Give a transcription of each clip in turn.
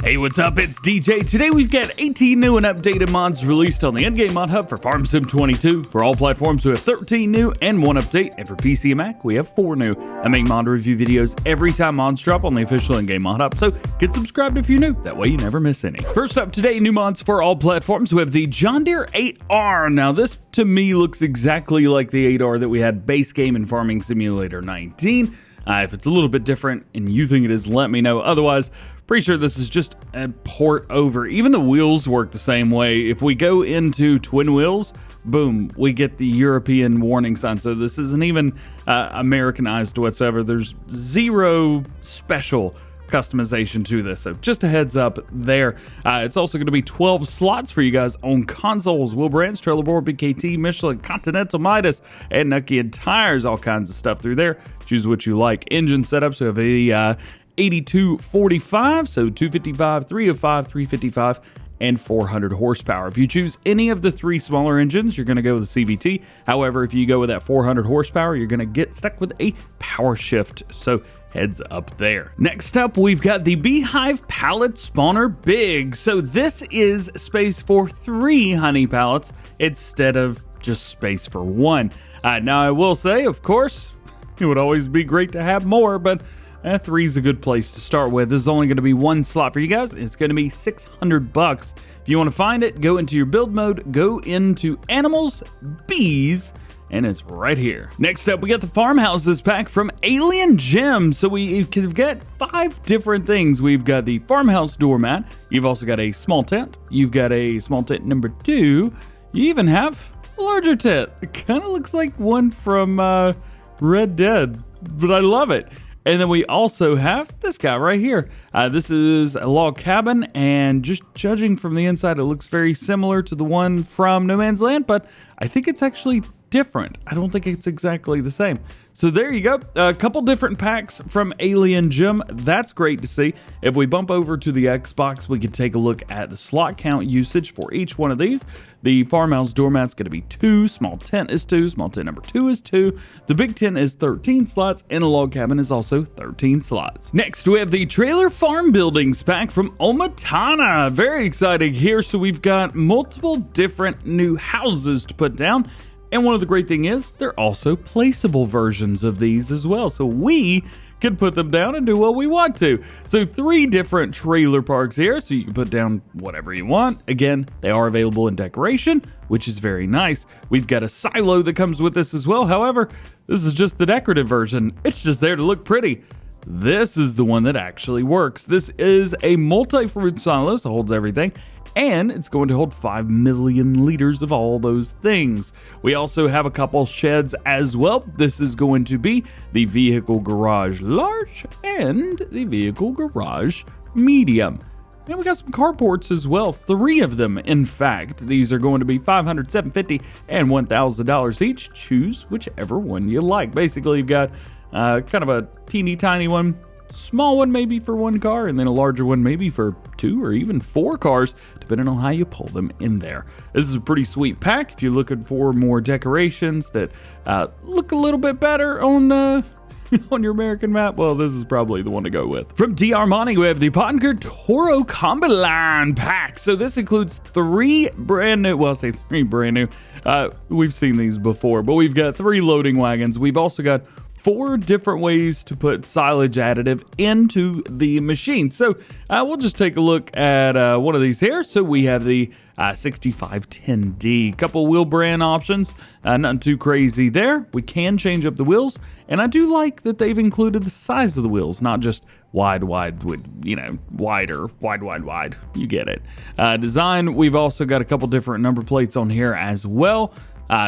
Hey, what's up? It's DJ. Today we've got 18 new and updated mods released on the Endgame Mod Hub for Farm Sim 22. For all platforms, we have 13 new and 1 update, and for PC and Mac, we have 4 new. I make mod review videos every time mods drop on the official Endgame Mod Hub, so get subscribed if you're new. That way you never miss any. First up today, new mods for all platforms. We have the John Deere 8R. Now, this to me looks exactly like the 8R that we had base game in Farming Simulator 19. If it's a little bit different and you think it is, let me know. Otherwise, pretty sure this is just a port over. Even the wheels work the same way. If we go into twin wheels, boom, we get the European warning sign. So this isn't even Americanized whatsoever. There's zero special customization to this, so just a heads up there. It's also going to be 12 slots for you guys on consoles, wheel brands, trailer board, BKT, Michelin, Continental, Midas, and Nokian tires, all kinds of stuff through there. Choose what you like. Engine setups, we have a 8245, so 255, 305, 355, and 400 horsepower. If you choose any of the 3 smaller engines, you're going to go with the CVT. However, if you go with that 400 horsepower, you're going to get stuck with a power shift. So heads up there. Next up, we've got the Hive Pallet Spawner Big. So this is space for 3 honey pallets instead of just space for 1. Now I will say, of course, it would always be great to have more, but 3 is a good place to start with. This is only going to be 1 slot for you guys. It's going to be $600. If you want to find it, go into your build mode, go into animals, bees, and it's right here. Next up, we got the Farmhouses pack from Alien Gym. So we've got 5 different things. We've got the farmhouse doormat. You've also got a small tent. You've got a small tent number 2. You even have a larger tent. It kind of looks like one from Red Dead, but I love it. And then we also have this guy right here. This is a log cabin, and just judging from the inside, it looks very similar to the one from No Man's Land, but I think it's actually different. I don't think it's exactly the same. So there you go. A couple different packs from Alien Gym. That's great to see. If we bump over to the Xbox, we can take a look at the slot count usage for each one of these. The farmhouse doormat's going to be 2. Small tent is 2. Small tent number 2 is 2. The big tent is 13 slots, and a log cabin is also 13 slots. Next, we have the Trailer Farm Buildings pack from Omatana. Very exciting here. So we've got multiple different new houses to put down. And one of the great thing is they're also placeable versions of these as well. So we can put them down and do what we want to. So 3 different trailer parks here. So you can put down whatever you want. Again, they are available in decoration, which is very nice. We've got a silo that comes with this as well. However, this is just the decorative version. It's just there to look pretty. This is the one that actually works. This is a multi-fruit silo, so it holds everything. And it's going to hold 5 million liters of all those things. We also have a couple sheds as well. This is going to be the vehicle garage large and the vehicle garage medium. And we got some carports as well, 3 of them. In fact, these are going to be $500, $750, and $1,000 each. Choose whichever one you like. Basically, you've got kind of a teeny tiny one, small one maybe for 1 car, and then a larger one maybe for 2 or even 4 cars, depending on how you pull them in there. This is a pretty sweet pack if you're looking for more decorations that look a little bit better on on your American map. Well, this is probably the one to go with. From DR Money, we have the Pöttinger Torro Combiline pack. So this includes 3 brand new, well, I say 3 brand new. We've seen these before, but we've got 3 loading wagons. We've also got 4 different ways to put silage additive into the machine. So we'll just take a look at one of these here. So we have the 6510D. Couple wheel brand options, nothing too crazy there. We can change up the wheels, and I do like that they've included the size of the wheels, not just wide, you know, wider, wide. You get it. Design, we've also got a couple different number plates on here as well.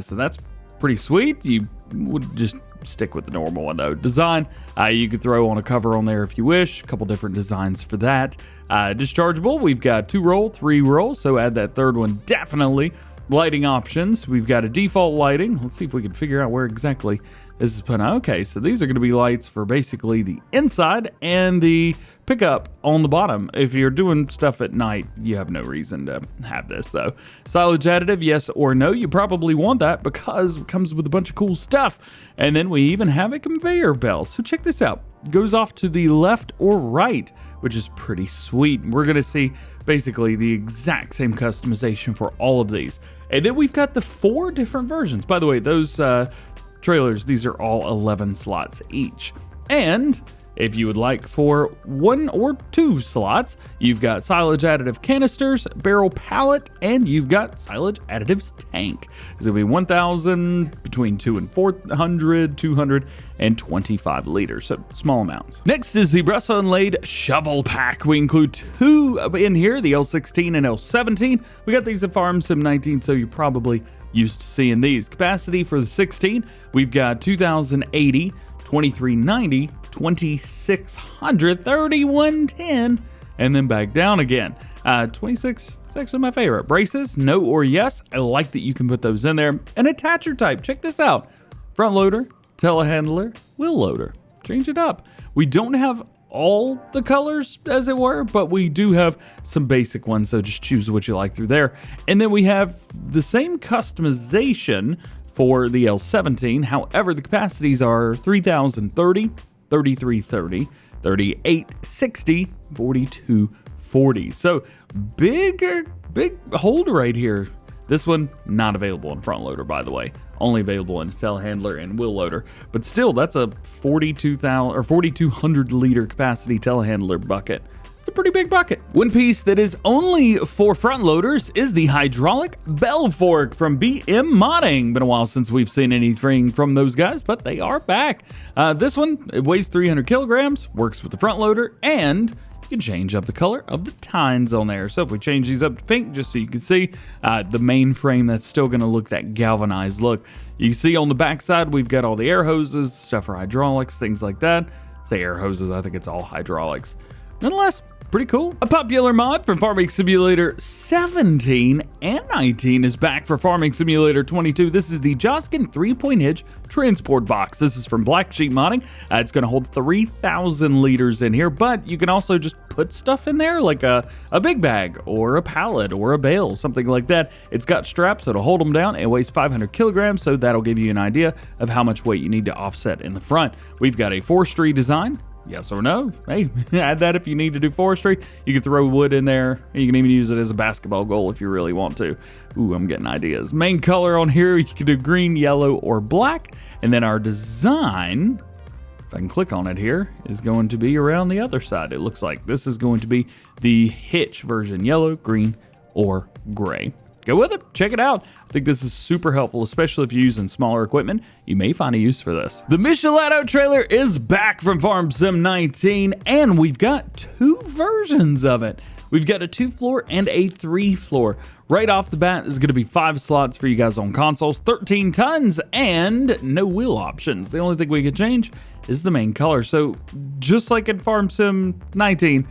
So that's pretty sweet. You would just stick with the normal one though. Design, you could throw on a cover on there if you wish. A couple different designs for that. Dischargeable, we've got 2 roll, 3 roll, so add that 3rd one definitely. Lighting options, we've got a default lighting. Let's see if we can figure out where exactly this is put on. Okay, so these are going to be lights for basically the inside and the pickup on the bottom. If you're doing stuff at night, you have no reason to have this though. Silage additive, yes or no? You probably want that because it comes with a bunch of cool stuff. And then we even have a conveyor belt. So check this out. It goes off to the left or right. which is pretty sweet. We're going to see basically the exact same customization for all of these. And then we've got the 4 different versions. By the way, those trailers, these are all 11 slots each. And if you would like for 1 or 2 slots, you've got silage additive canisters, barrel pallet, and you've got silage additives tank. It's going to be 1,000, between 200 and 400, 225 liters, so small amounts. Next is the Bressel and Lade shovel pack. We include 2 in here, the L16 and L17. We got these at Farm Sim 19, so you're probably used to seeing these. Capacity for the 16, we've got 2,080, 2,390, 2,600, 3,110, and then back down again. 26 is actually my favorite. Braces, no or yes. I like that you can put those in there. An attacher type, check this out. Front loader, telehandler, wheel loader. Change it up. We don't have all the colors, as it were, but we do have some basic ones, so just choose what you like through there. And then we have the same customization for the L17. However, the capacities are 3,030, 3,330, 3,860, 4,240. So big holder right here. This one not available in front loader, by the way. Only available in telehandler and wheel loader. But still, that's a 42,000 or 4,200 liter capacity telehandler bucket. It's a pretty big bucket. One piece that is only for front loaders is the hydraulic bell fork from BM Modding. Been a while since we've seen anything from those guys, but they are back. This one, it weighs 300 kilograms, works with the front loader, and you can change up the color of the tines on there. So if we change these up to pink, just so you can see the main frame, that's still going to look that galvanized look. You see on the back side, we've got all the air hoses, stuff for hydraulics, things like that. Say air hoses, I think it's all hydraulics. Nonetheless, pretty cool. A popular mod from Farming Simulator 17 and 19 is back for Farming Simulator 22. This is the Joskin 3-point hitch transport box. This is from Black Sheep Modding. It's going to hold 3,000 liters in here, but you can also just put stuff in there like a big bag or a pallet or a bale, something like that. It's got straps, so it'll hold them down. It weighs 500 kilograms, so that'll give you an idea of how much weight you need to offset in the front. We've got a forestry design. Yes or no? Hey, add that if you need to do forestry. You can throw wood in there. You can even use it as a basketball goal if you really want to. Ooh, I'm getting ideas. Main color on here, you can do green, yellow, or black. And then our design, if I can click on it here, is going to be around the other side. It looks like this is going to be the hitch version, yellow, green, or gray. Go with it. Check it out. I think this is super helpful, especially if you're using smaller equipment. You may find a use for this. The Michieletto trailer is back from Farm Sim 19, and we've got 2 versions of it. We've got a 2-floor and a 3-floor. Right off the bat, there's going to be 5 slots for you guys on consoles, 13 tons, and no wheel options. The only thing we can change is the main color. So just like in Farm Sim 19,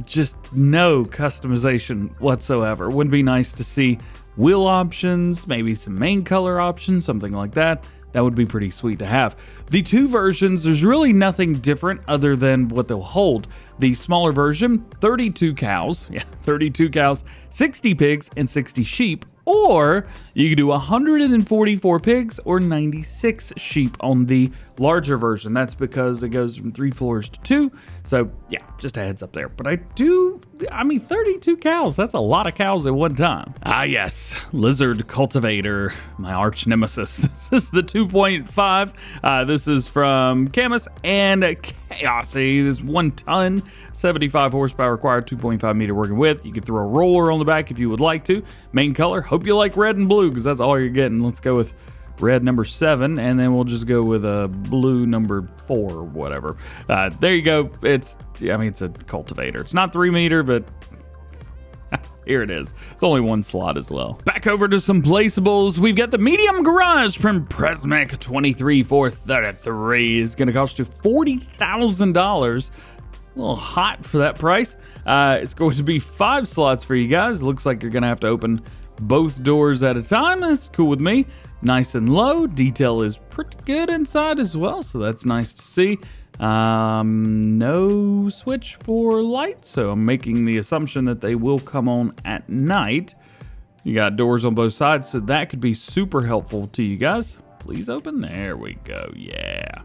just no customization whatsoever. Wouldn't be nice to see wheel options, maybe some main color options, something like that. That would be pretty sweet to have. The 2 versions, there's really nothing different other than what they'll hold. The smaller version, 32 cows, 60 pigs, and 60 sheep. Or you can do 144 pigs or 96 sheep on the larger version. That's because it goes from 3 floors to 2. So yeah, just a heads up there. But 32 cows, that's a lot of cows at one time. Ah yes, Lizard Cultivator, my arch nemesis. This is the 2.5. This is from Camus and Chaosy. This is 1 ton, 75 horsepower required, 2.5 meter working width. You can throw a roller on the back if you would like to. Main color, hope you like red and blue because that's all you're getting. Let's go with red number 7, and then we'll just go with a blue number 4 or whatever. There you go. It's a cultivator. It's not 3 meter, but here it is. It's only 1 slot as well. Back over to some placeables. We've got the medium garage from Presmec 23433. It's going to cost you $40,000. A little hot for that price. It's going to be 5 slots for you guys. Looks like you're going to have to open both doors at a time. That's cool with me. Nice and low. Detail is pretty good inside as well, so that's nice to see. No switch for lights, so I'm making the assumption that they will come on at night. You got doors on both sides, so that could be super helpful to you guys. Please open. There we go. Yeah.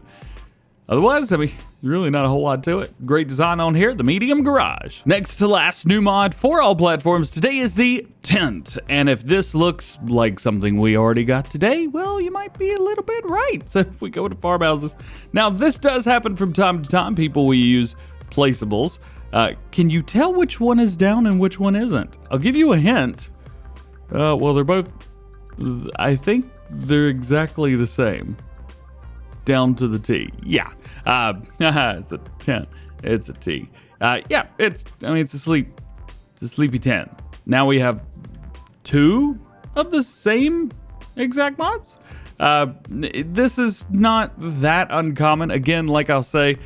Otherwise, I mean, really not a whole lot to it. Great design on here, the medium garage. Next to last new mod for all platforms today is the tent. And if this looks like something we already got today, well, you might be a little bit right. So if we go to farmhouses. Now, this does happen from time to time. People will use placeables. Can you tell which one is down and which one isn't? I'll give you a hint. Well, they're both, I think they're exactly the same. Down to the T. Yeah. It's a tent. It's a T. Yeah, it's a sleepy tent. Now we have 2 of the same exact mods. This is not that uncommon. Again, like I'll say,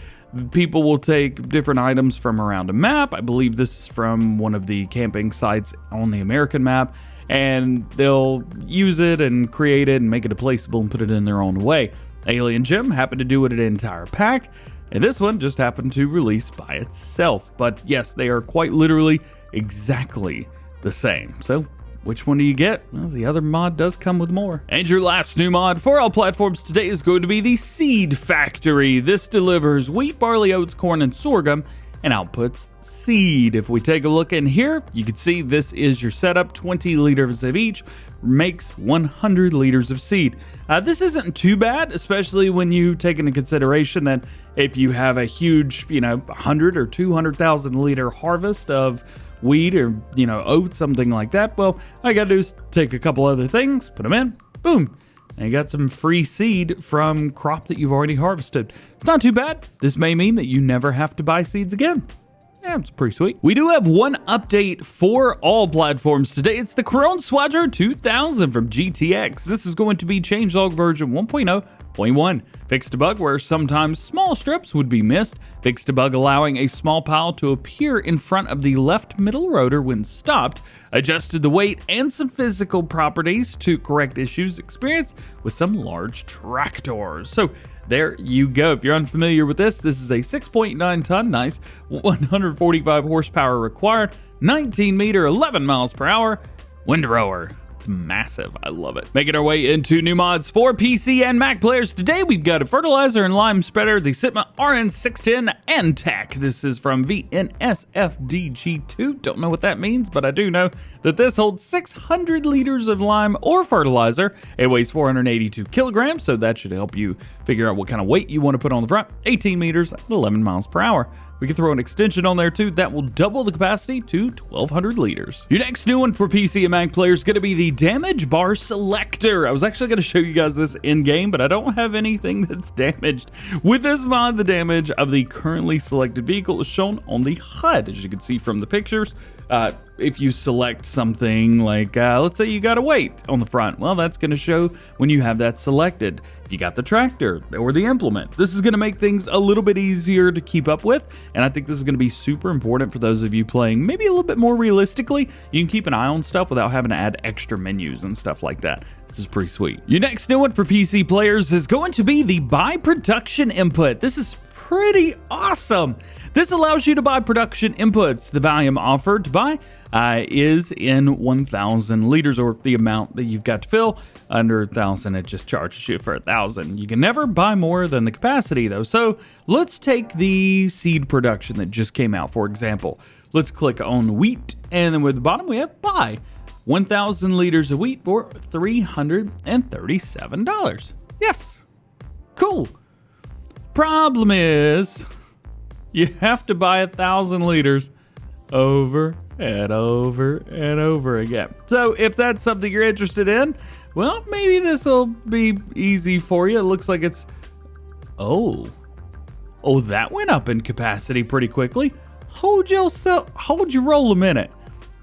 people will take different items from around a map. I believe this is from one of the camping sites on the American map, and they'll use it and create it and make it a placeable and put it in their own way. Alien Gym happened to do it in an entire pack, and this one just happened to release by itself. But yes, they are quite literally exactly the same. So which one do you get? Well, the other mod does come with more. And your last new mod for all platforms today is going to be the Seed Factory. This delivers wheat, barley, oats, corn, and sorghum, and outputs seed. If we take a look in here, you can see this is your setup. 20 liters of each makes 100 liters of seed. This isn't too bad, especially when you take into consideration that if you have a huge, 100 or 200,000 liter harvest of wheat or, oats, something like that, well, all you gotta do is take a couple other things, put them in, boom, and you got some free seed from crop that you've already harvested. It's not too bad. This may mean that you never have to buy seeds again. Yeah, it's pretty sweet. We do have one update for all platforms today. It's the Krone Swadro 2000 from GTX. This is going to be changelog version 1.0.1. Fixed a bug where sometimes small strips would be missed. Fixed a bug allowing a small pile to appear in front of the left middle rotor when stopped. Adjusted the weight and some physical properties to correct issues experienced with some large tractors. So there you go. If you're unfamiliar with this is a 6.9 ton, nice, 145 horsepower required, 19 meter, 11 miles per hour, windrower. It's massive. I love it. Making our way into new mods for PC and Mac players. Today we've got a fertilizer and lime spreader, the Sipma RN610 and Tech. This is from VNSFDG2. Don't know what that means, but I do know that this holds 600 liters of lime or fertilizer. It weighs 482 kilograms, so that should help you figure out what kind of weight you want to put on the front. 18 meters at 11 miles per hour. We can throw an extension on there too. That will double the capacity to 1,200 liters. Your next new one for PC and Mac players is going to be the Damage Bar Selector. I was actually going to show you guys this in game, but I don't have anything that's damaged. With this mod, the damage of the currently selected vehicle is shown on the HUD, as you can see from the pictures. If you select something like, let's say you got a weight on the front, well, that's going to show when you have that selected. If you got the tractor or the implement, this is going to make things a little bit easier to keep up with, and I think this is going to be super important for those of you playing maybe a little bit more realistically. You can keep an eye on stuff without having to add extra menus and stuff like that. This is pretty sweet. Your next new one for PC players is going to be the Buy Production Input. This is pretty awesome. This allows you to buy production inputs. The volume offered to buy is in 1,000 liters, or the amount that you've got to fill. Under 1,000, it just charges you for 1,000. You can never buy more than the capacity, though. So let's take the seed production that just came out, for example. Let's click on wheat, and then with the bottom we have buy. 1,000 liters of wheat for $337. Yes, cool. Problem is, you have to buy 1,000 liters over and over and over again. So if that's something you're interested in, well, maybe this will be easy for you. It looks like it's, oh, that went up in capacity pretty quickly. Hold your roll a minute.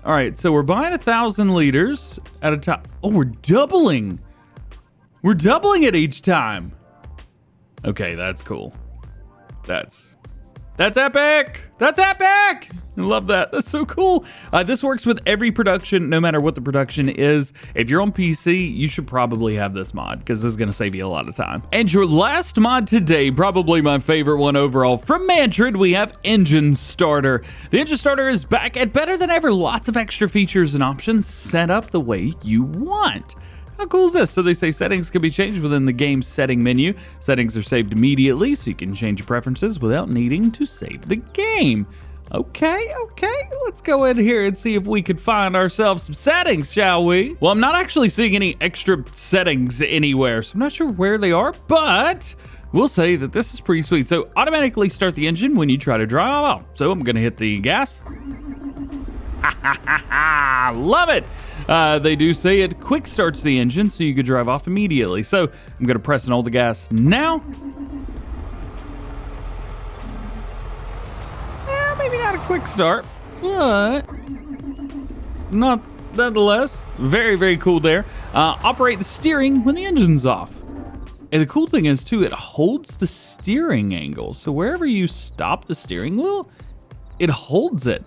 All right, so we're buying 1,000 liters at a time. Oh, we're doubling. We're doubling it each time. Okay, that's cool. That's epic! That's epic! I love that. That's so cool. This works with every production, no matter what the production is. If you're on PC, you should probably have this mod, because this is going to save you a lot of time. And your last mod today, probably my favorite one overall, from Mantrid, we have Engine Starter. The Engine Starter is back at better than ever. Lots of extra features and options set up the way you want. How cool is this? So they say settings can be changed within the game setting menu. Settings are saved immediately, so you can change your preferences without needing to save the game. Okay, let's go in here and see if we could find ourselves some settings, shall we? Well, I'm not actually seeing any extra settings anywhere, so I'm not sure where they are, but we'll say that this is pretty sweet. So automatically start the engine when you try to drive out. So I'm gonna hit the gas. Love it. They do say it quick starts the engine so you could drive off immediately. So I'm gonna press and hold the gas now. Maybe not a quick start, but not nonetheless. Very, very cool there. Operate the steering when the engine's off. And the cool thing is, too, it holds the steering angle. So wherever you stop the steering wheel, it holds it.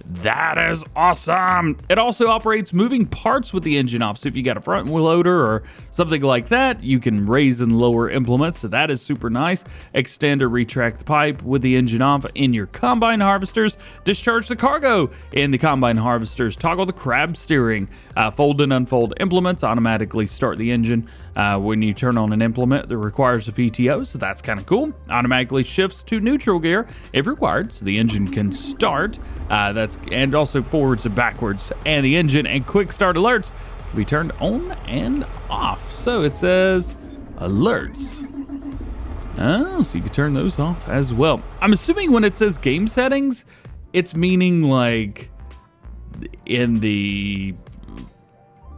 That is awesome. It also operates moving parts with the engine off. So if you got a front wheel loader or something like that, you can raise and lower implements. So that is super nice. Extend or retract the pipe with the engine off in your combine harvesters. Discharge the cargo in the combine harvesters. Toggle the crab steering. Fold and unfold implements. Automatically start the engine when you turn on an implement that requires a PTO. So that's kind of cool. Automatically shifts to neutral gear if required, so the engine can start. And also forwards and backwards. And the engine and quick start alerts can be turned on and off. So it says alerts. Oh, so you can turn those off as well. I'm assuming when it says game settings, it's meaning like in the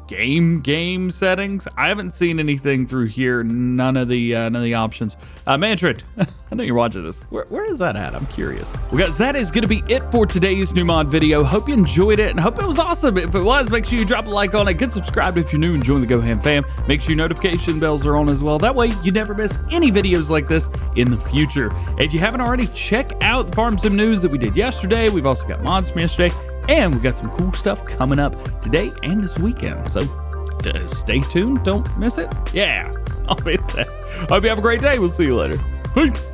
game settings. I haven't seen anything through here. None of the options. Manfred, I know you're watching this. Where is that at? I'm curious. Well, guys, that is going to be it for today's new mod video. Hope you enjoyed it and hope it was awesome. If it was, make sure you drop a like on it. Get subscribed if you're new and join the DjGoHam fam. Make sure your notification bells are on as well. That way you never miss any videos like this in the future. If you haven't already, check out the Farm Sim news that we did yesterday. We've also got mods from yesterday. And we've got some cool stuff coming up today and this weekend. So stay tuned. Don't miss it. Yeah. I'll be set. Hope you have a great day. We'll see you later. Peace.